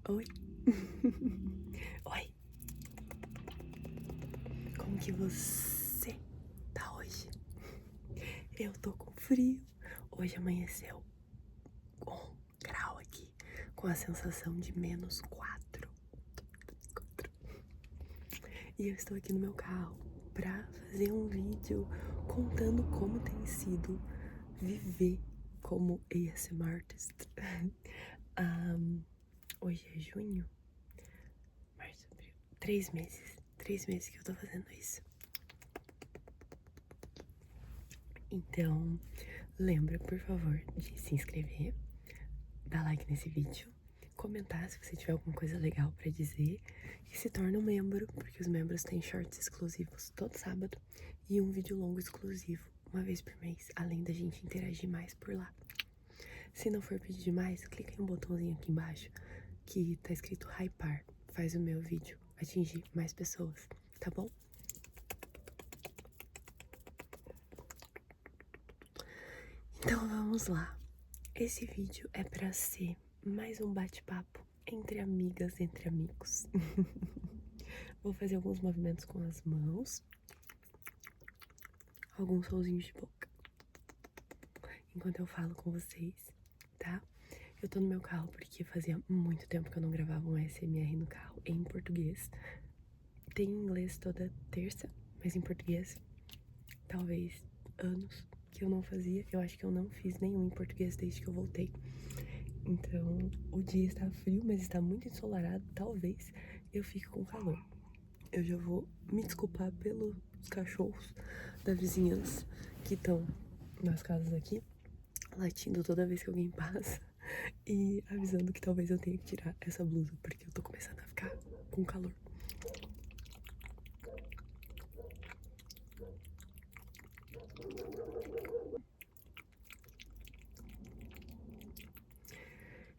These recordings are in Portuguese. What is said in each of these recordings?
Oi. Oi. Como que você tá hoje? Eu tô com frio. Hoje amanheceu 1 grau aqui, com a sensação de -4. E eu estou aqui no meu carro pra fazer um vídeo contando como tem sido viver como ASMR artist. Hoje é junho, março, abril, 3 meses. 3 meses que eu tô fazendo isso. Então, lembra, por favor, de se inscrever, dar like nesse vídeo, comentar se você tiver alguma coisa legal pra dizer e se torna um membro, porque os membros têm shorts exclusivos todo sábado e um vídeo longo exclusivo uma vez por mês, além da gente interagir mais por lá. Se não for pedir demais, clica em um botãozinho aqui embaixo que tá escrito hypar, faz o meu vídeo atingir mais pessoas, tá bom? Então vamos lá. Esse vídeo é pra ser mais um bate-papo entre amigas, entre amigos. Vou fazer alguns movimentos com as mãos, alguns solzinhos de boca, enquanto eu falo com vocês, tá? Eu tô no meu carro porque fazia muito tempo que eu não gravava um ASMR no carro em português. Tem em inglês toda terça, mas em português, talvez anos que eu não fazia. Eu acho que eu não fiz nenhum em português desde que eu voltei. Então, o dia está frio, mas está muito ensolarado. Talvez eu fique com calor. Eu já vou me desculpar pelos cachorros da vizinhança que estão nas casas aqui, latindo toda vez que alguém passa e avisando que talvez eu tenha que tirar essa blusa, porque eu tô começando a ficar com calor.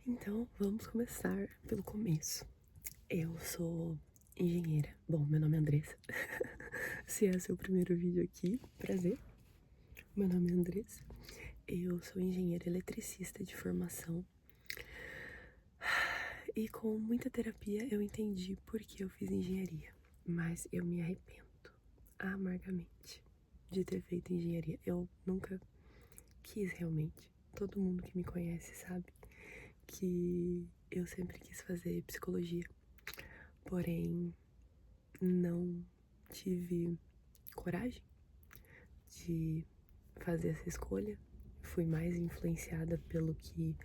Então, vamos começar pelo começo. Eu sou engenheira. Bom, meu nome é Andressa. Se é seu primeiro vídeo aqui, prazer. Meu nome é Andressa. Eu sou engenheira eletricista de formação. E com muita terapia eu entendi por que eu fiz engenharia. Mas eu me arrependo amargamente de ter feito engenharia. Eu nunca quis realmente. Todo mundo que me conhece sabe que eu sempre quis fazer psicologia. Porém, não tive coragem de fazer essa escolha. Fui mais influenciada pelo que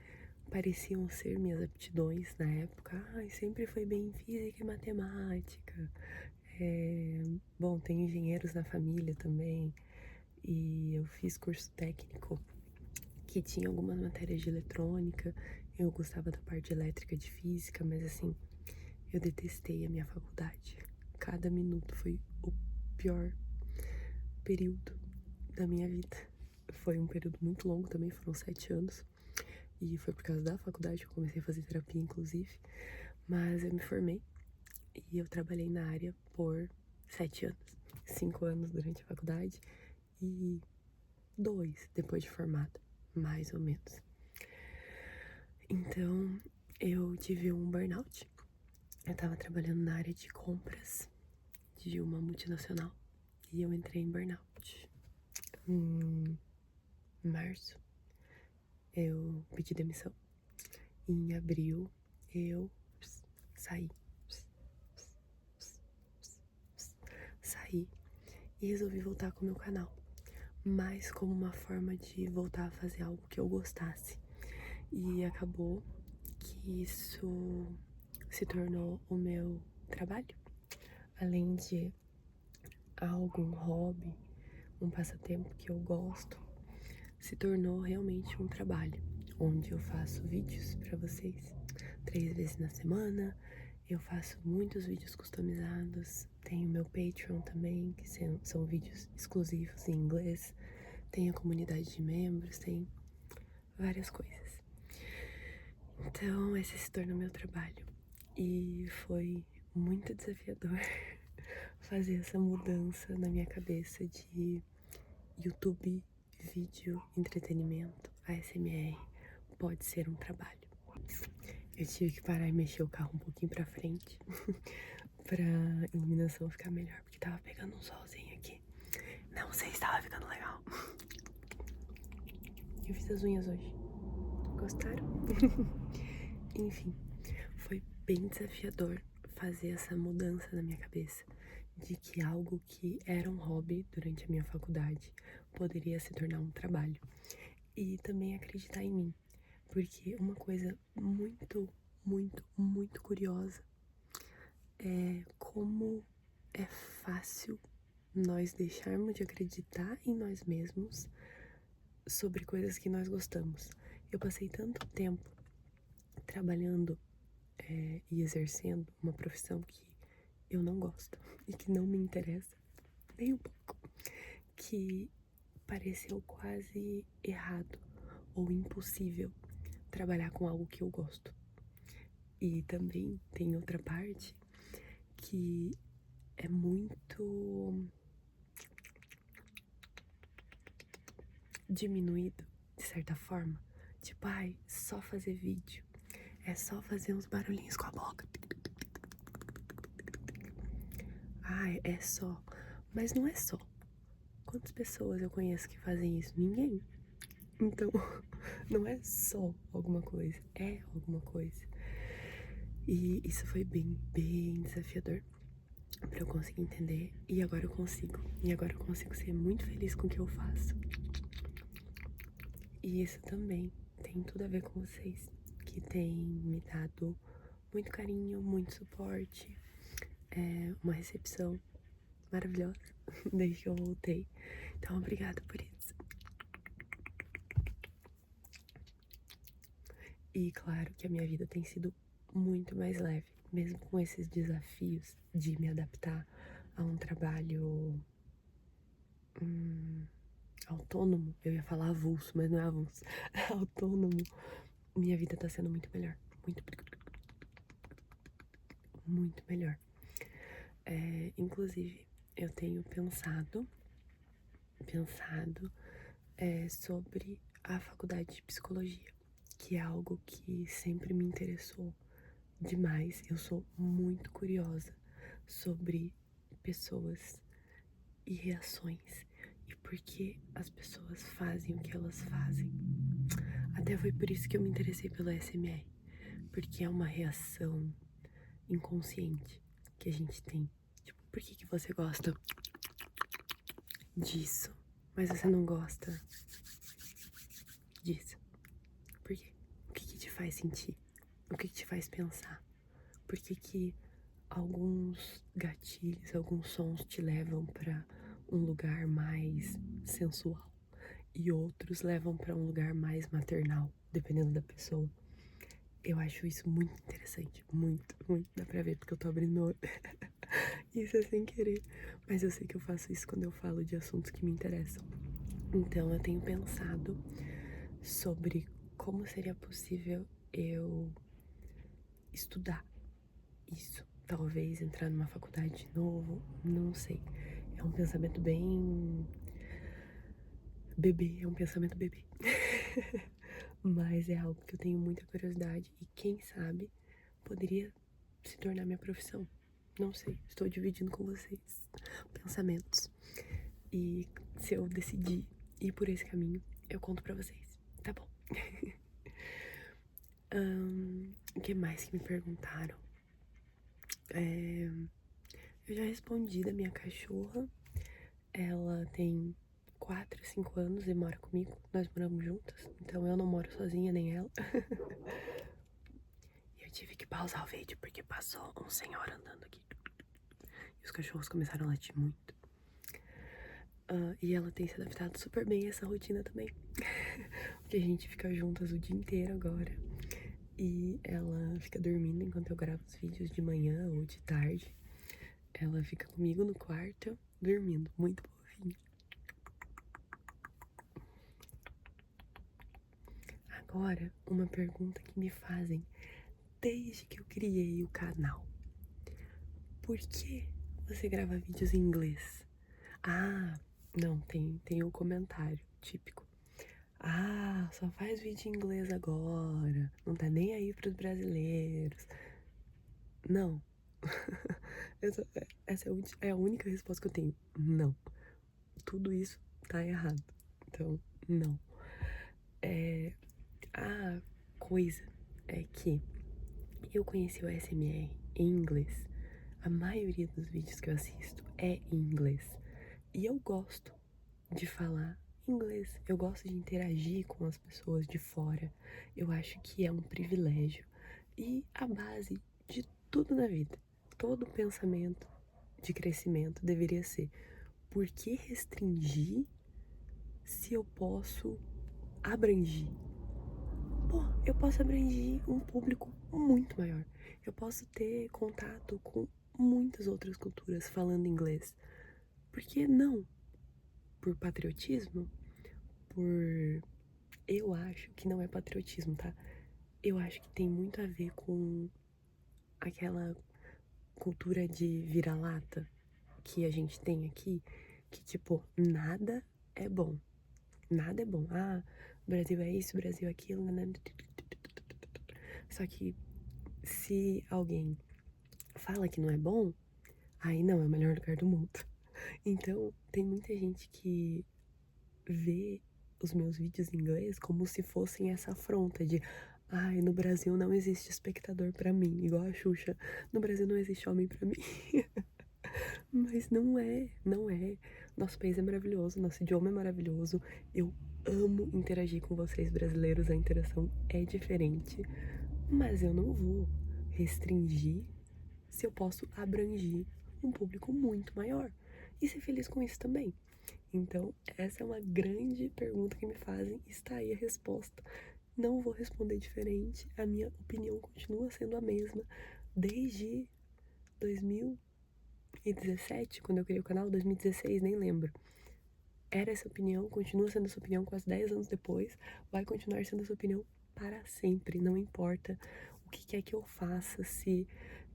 pareciam ser minhas aptidões na época. Ai, sempre foi bem em física e matemática. Bom, tem engenheiros na família também. E eu fiz curso técnico que tinha algumas matérias de eletrônica. Eu gostava da parte elétrica de física, mas assim, eu detestei a minha faculdade. Cada minuto foi o pior período da minha vida. Foi um período muito longo também, foram 7 anos. E foi por causa da faculdade que eu comecei a fazer terapia, inclusive. Mas eu me formei e eu trabalhei na área por 7 anos. 5 anos durante a faculdade e 2 depois de formada, mais ou menos. Então, eu tive um burnout. Eu tava trabalhando na área de compras de uma multinacional e eu entrei em burnout. Em março, eu pedi demissão. Em abril, eu saí. Saí e resolvi voltar com o meu canal. Mas como uma forma de voltar a fazer algo que eu gostasse. E acabou que isso se tornou o meu trabalho. Além de algum hobby, um passatempo que eu gosto, se tornou realmente um trabalho, onde eu faço vídeos pra vocês 3 vezes na semana. Eu faço muitos vídeos customizados, tenho meu Patreon também, que são vídeos exclusivos em inglês, tem a comunidade de membros, tem várias coisas. Então esse se tornou meu trabalho e foi muito desafiador fazer essa mudança na minha cabeça de YouTube, vídeo, entretenimento, ASMR pode ser um trabalho. Eu tive que parar e mexer o carro um pouquinho pra frente pra iluminação ficar melhor, porque tava pegando um solzinho aqui. Não sei se tava ficando legal. Eu fiz as unhas hoje. Gostaram? Enfim, foi bem desafiador fazer essa mudança na minha cabeça de que algo que era um hobby durante a minha faculdade poderia se tornar um trabalho. E também acreditar em mim, porque uma coisa muito, muito, muito curiosa é como é fácil nós deixarmos de acreditar em nós mesmos sobre coisas que nós gostamos. Eu passei tanto tempo trabalhando e exercendo uma profissão que eu não gosto e que não me interessa nem um pouco, que pareceu quase errado ou impossível trabalhar com algo que eu gosto. E também tem outra parte que é muito diminuído, de certa forma. Tipo, ai, só fazer vídeo. É só fazer uns barulhinhos com a boca. Ai, é só. Mas não é só. Quantas pessoas eu conheço que fazem isso? Ninguém. Então, não é só alguma coisa. É alguma coisa. E isso foi bem, bem desafiador pra eu conseguir entender. E agora eu consigo. E agora eu consigo ser muito feliz com o que eu faço. E isso também tem tudo a ver com vocês, que têm me dado muito carinho, muito suporte, uma recepção maravilhosa desde que eu voltei. Então, obrigada por isso. E claro que a minha vida tem sido muito mais leve, mesmo com esses desafios de me adaptar a um trabalho autônomo. Eu ia falar avulso, mas não é avulso. Autônomo. Minha vida tá sendo muito melhor. Muito melhor. Inclusive, eu tenho pensado sobre a faculdade de psicologia, que é algo que sempre me interessou demais. Eu sou muito curiosa sobre pessoas e reações e por que as pessoas fazem o que elas fazem. Até foi por isso que eu me interessei pelo SMR, porque é uma reação inconsciente que a gente tem. Tipo, por que você gosta disso, mas você não gosta disso? Por quê? O que te faz sentir? O que te faz pensar? Por que alguns gatilhos, alguns sons te levam pra um lugar mais sensual e outros levam pra um lugar mais maternal, dependendo da pessoa? Eu acho isso muito interessante, muito, muito. Dá pra ver porque eu tô abrindo meu olho. Isso é sem querer, mas eu sei que eu faço isso quando eu falo de assuntos que me interessam. Então eu tenho pensado sobre como seria possível eu estudar isso. Talvez entrar numa faculdade de novo, não sei. É um pensamento bem bebê, é um pensamento bebê. Mas é algo que eu tenho muita curiosidade e quem sabe poderia se tornar minha profissão. Não sei, estou dividindo com vocês pensamentos. E se eu decidir ir por esse caminho, eu conto pra vocês, tá bom? O que mais que me perguntaram? Eu já respondi da minha cachorra. Ela tem 4, 5 anos e mora comigo. Nós moramos juntas, então eu não moro sozinha, nem ela. E eu tive que pausar o vídeo porque passou um senhor andando aqui. E os cachorros começaram a latir muito. E ela tem se adaptado super bem a essa rotina também. Porque a gente fica juntas o dia inteiro agora. E ela fica dormindo enquanto eu gravo os vídeos de manhã ou de tarde. Ela fica comigo no quarto, dormindo. Muito fofinha. Agora, uma pergunta que me fazem desde que eu criei o canal. Por que você grava vídeos em inglês? Ah, não, tem o comentário típico. Ah, só faz vídeo em inglês agora. Não tá nem aí pros brasileiros. Não. Essa é a única resposta que eu tenho. Não. Tudo isso tá errado. Então, não. A coisa é que eu conheci o ASMR em inglês. A maioria dos vídeos que eu assisto é em inglês. E eu gosto de falar inglês. Eu gosto de interagir com as pessoas de fora. Eu acho que é um privilégio. E a base de tudo na vida, todo pensamento de crescimento deveria ser: por que restringir se eu posso abrangir? Pô, eu posso abranger um público muito maior. Eu posso ter contato com muitas outras culturas falando inglês. Por que não? Por patriotismo? Por. Eu acho que não é patriotismo, tá? Eu acho que tem muito a ver com aquela cultura de vira-lata que a gente tem aqui, que tipo, nada é bom. Nada é bom. Ah, Brasil é isso, Brasil é aquilo. Só que se alguém fala que não é bom, aí não, é o melhor lugar do mundo. Então, tem muita gente que vê os meus vídeos em inglês como se fossem essa afronta de: ai, no Brasil não existe espectador pra mim, igual a Xuxa, no Brasil não existe homem pra mim. Mas não é, não é. Nosso país é maravilhoso, nosso idioma é maravilhoso. Eu amo interagir com vocês brasileiros, a interação é diferente. Mas eu não vou restringir se eu posso abranger um público muito maior e ser feliz com isso também. Então, essa é uma grande pergunta que me fazem, está aí a resposta. Não vou responder diferente, a minha opinião continua sendo a mesma desde 2017, quando eu criei o canal, 2016, nem lembro. Era essa opinião, continua sendo essa opinião quase 10 anos depois, vai continuar sendo essa opinião para sempre, não importa o que quer que eu faça, se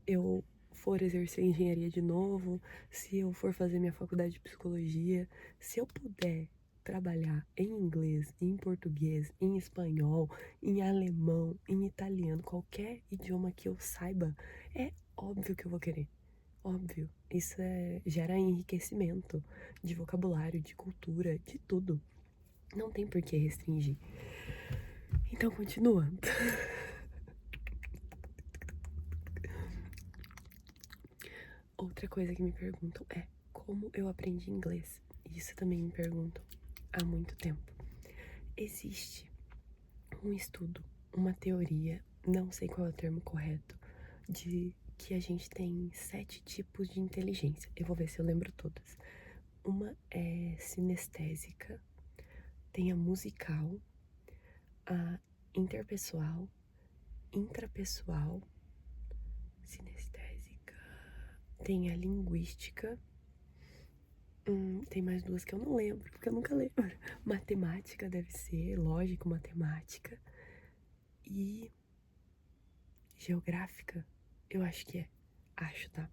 eu for exercer engenharia de novo, se eu for fazer minha faculdade de psicologia, se eu puder trabalhar em inglês, em português, em espanhol, em alemão, em italiano, qualquer idioma que eu saiba, é óbvio que eu vou querer. Óbvio, gera enriquecimento de vocabulário, de cultura, de tudo. Não tem por que restringir. Então, continuando. Outra coisa que me perguntam é como eu aprendi inglês. Isso também me perguntam há muito tempo. Existe um estudo, uma teoria, não sei qual é o termo correto, de que a gente tem 7 tipos de inteligência. Eu vou ver se eu lembro todas. Uma é sinestésica, tem a musical, a interpessoal, intrapessoal, sinestésica, tem a linguística, tem mais duas que eu não lembro, porque eu nunca lembro. Matemática deve ser, lógico, matemática. E geográfica, eu acho que é. Acho, tá?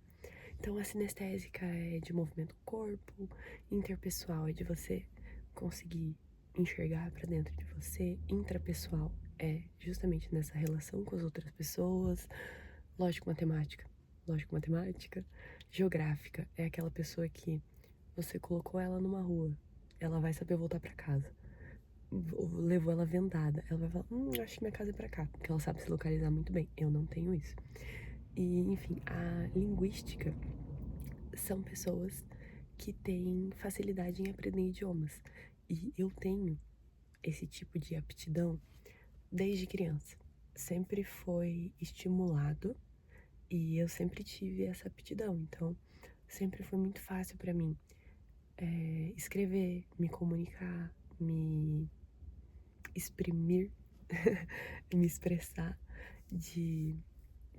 Então a sinestésica é de movimento do corpo, interpessoal é de você conseguir enxergar pra dentro de você, intrapessoal é justamente nessa relação com as outras pessoas, lógico, matemática. Lógico, matemática. Geográfica é aquela pessoa que você colocou ela numa rua, ela vai saber voltar pra casa. Levou ela vendada, ela vai falar: acho que minha casa é pra cá, porque ela sabe se localizar muito bem. Eu não tenho isso. E, enfim, a linguística são pessoas que têm facilidade em aprender idiomas. E eu tenho esse tipo de aptidão desde criança. Sempre foi estimulado e eu sempre tive essa aptidão. Então, sempre foi muito fácil pra mim escrever, me comunicar, me exprimir, me expressar de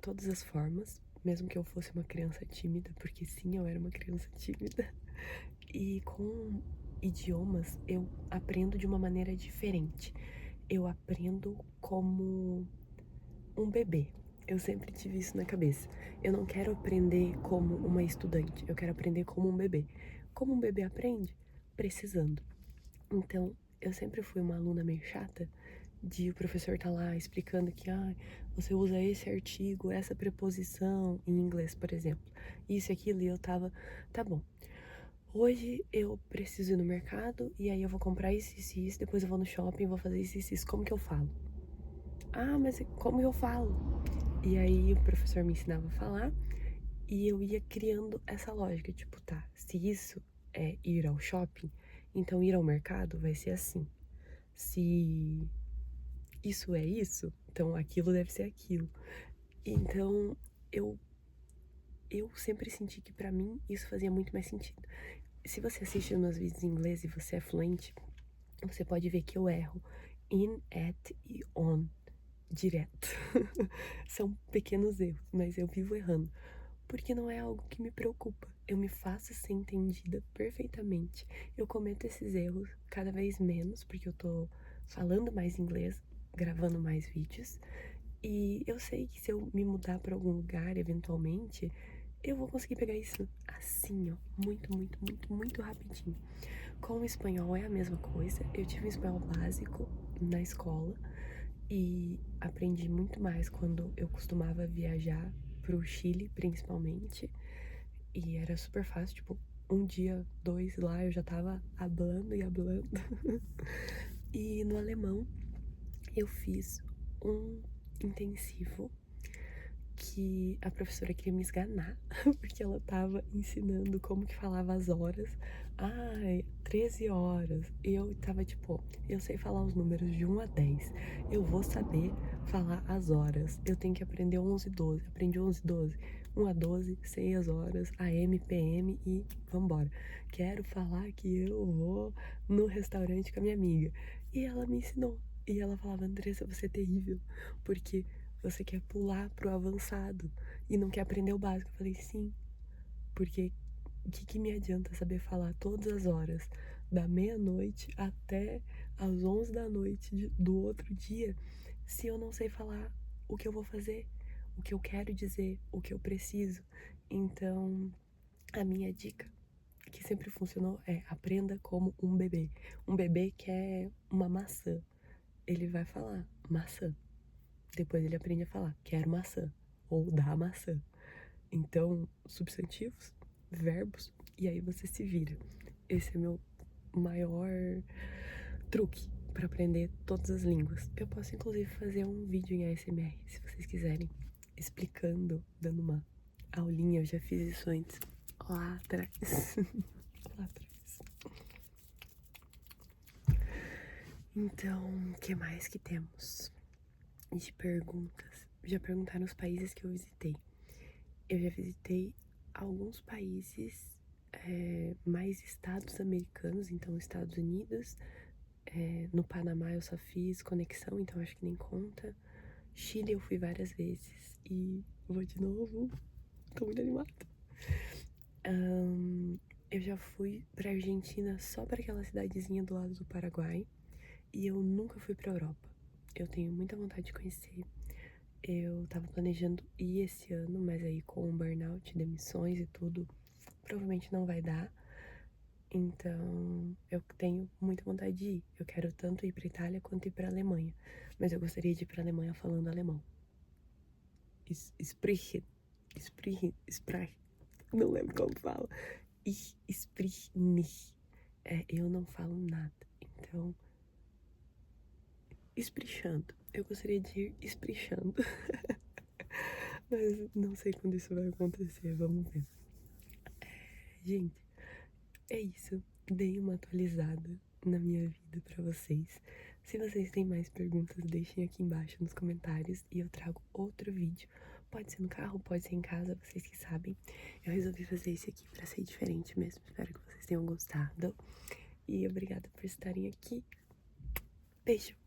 todas as formas, mesmo que eu fosse uma criança tímida, porque sim, eu era uma criança tímida. E com idiomas eu aprendo de uma maneira diferente. Eu aprendo como um bebê. Eu sempre tive isso na cabeça. Eu não quero aprender como uma estudante, eu quero aprender como um bebê. Como um bebê aprende? Precisando. Então, eu sempre fui uma aluna meio chata, de o professor tá lá explicando que você usa esse artigo, essa preposição em inglês, por exemplo, isso e aquilo, e eu tava, tá bom. Hoje eu preciso ir no mercado e aí eu vou comprar isso, depois eu vou no shopping, vou fazer isso, como que eu falo? Mas como eu falo? E aí o professor me ensinava a falar e eu ia criando essa lógica, tipo, tá, se isso é ir ao shopping, então ir ao mercado vai ser assim. Se isso é isso, então aquilo deve ser aquilo. Então eu eu sempre senti que pra mim isso fazia muito mais sentido. Se você assiste os meus vídeos em inglês e você é fluente, você pode ver que eu erro in, at e on direto. São pequenos erros, mas eu vivo errando. Porque não é algo que me preocupa. Eu me faço ser entendida perfeitamente. Eu cometo esses erros cada vez menos, porque eu tô falando mais inglês, gravando mais vídeos. E eu sei que se eu me mudar para algum lugar, eventualmente, eu vou conseguir pegar isso assim, ó, muito, muito, muito, muito rapidinho. Com o espanhol é a mesma coisa. Eu tive um espanhol básico na escola e aprendi muito mais quando eu costumava viajar pro Chile, principalmente. E era super fácil, tipo, um dia, dois lá eu já tava hablando e hablando. E no alemão eu fiz um intensivo que a professora queria me esganar, porque ela tava ensinando como que falava as horas. 13 horas. E eu tava tipo, eu sei falar os números de 1 a 10. Eu vou saber falar as horas. Eu tenho que aprender 11 e 12. Aprendi 11 e 12. 1 a 12, sei as horas, AM, PM e vambora. Quero falar que eu vou no restaurante com a minha amiga. E ela me ensinou. E ela falava, Andressa, você é terrível. Porque você quer pular pro avançado e não quer aprender o básico. Eu falei, sim, porque o que me adianta saber falar todas as horas, da meia-noite até as 11 da noite do outro dia, se eu não sei falar o que eu vou fazer, o que eu quero dizer, o que eu preciso? Então, a minha dica, que sempre funcionou, é aprenda como um bebê. Um bebê quer uma maçã, ele vai falar maçã. Depois ele aprende a falar quero maçã ou dá maçã. Então, substantivos, verbos, e aí você se vira. Esse é meu maior truque para aprender todas as línguas. Eu posso inclusive fazer um vídeo em ASMR, se vocês quiserem, explicando, dando uma aulinha. Eu já fiz isso antes, lá atrás. Lá atrás. Então, o que mais que temos de perguntas? Já perguntaram os países que eu visitei. Eu já visitei alguns países, mais estados americanos, então Estados Unidos. No Panamá eu só fiz conexão, então acho que nem conta. Chile eu fui várias vezes e vou de novo. Tô muito animada. Eu já fui pra Argentina só pra aquela cidadezinha do lado do Paraguai. E eu nunca fui pra Europa. Eu tenho muita vontade de conhecer. Eu tava planejando ir esse ano, mas aí com o burnout, demissões e tudo, provavelmente não vai dar. Então, eu tenho muita vontade de ir. Eu quero tanto ir pra Itália quanto ir pra Alemanha. Mas eu gostaria de ir pra Alemanha falando alemão. Sprechen. Sprechen. Sprach. Não lembro como fala. Ich sprich nicht. Eu não falo nada. Então, esprichando. Eu gostaria de ir esprichando. Mas não sei quando isso vai acontecer. Vamos ver. Gente, é isso. Dei uma atualizada na minha vida pra vocês. Se vocês têm mais perguntas, deixem aqui embaixo nos comentários e eu trago outro vídeo. Pode ser no carro, pode ser em casa, vocês que sabem. Eu resolvi fazer esse aqui pra ser diferente mesmo. Espero que vocês tenham gostado. E obrigada por estarem aqui. Beijo!